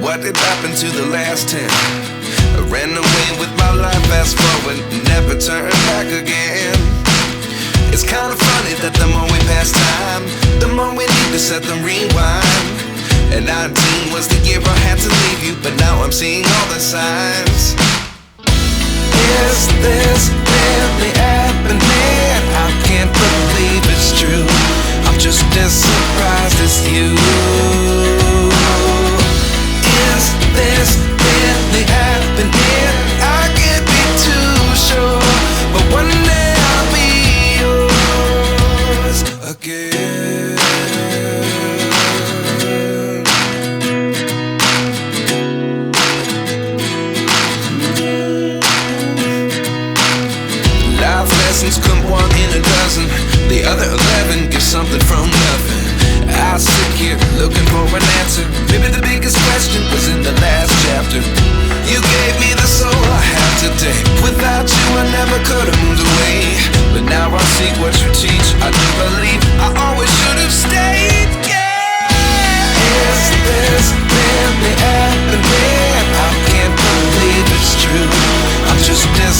What did happen to the last 10? I ran away with my life, fast forward, never turn back again. It's kind of funny that the more we pass time, the more we need to set them rewind. And 19 was the year I had to leave you, but now I'm seeing all the signs. Is this really happening? I can't believe it's true. I'm just as surprised as you. Is this really happening? I can't be too sure, but one day I'll be yours again. Life lessons come one in a dozen. The other 11 get something from nothing. I sit here looking for an answer. Maybe the biggest question was in the last chapter. You gave me the soul I have today. Without you I never could have moved away. But now I see what you teach. I do believe I always should have stayed. Yeah. Is this really happening? I can't believe it's true. I'm just as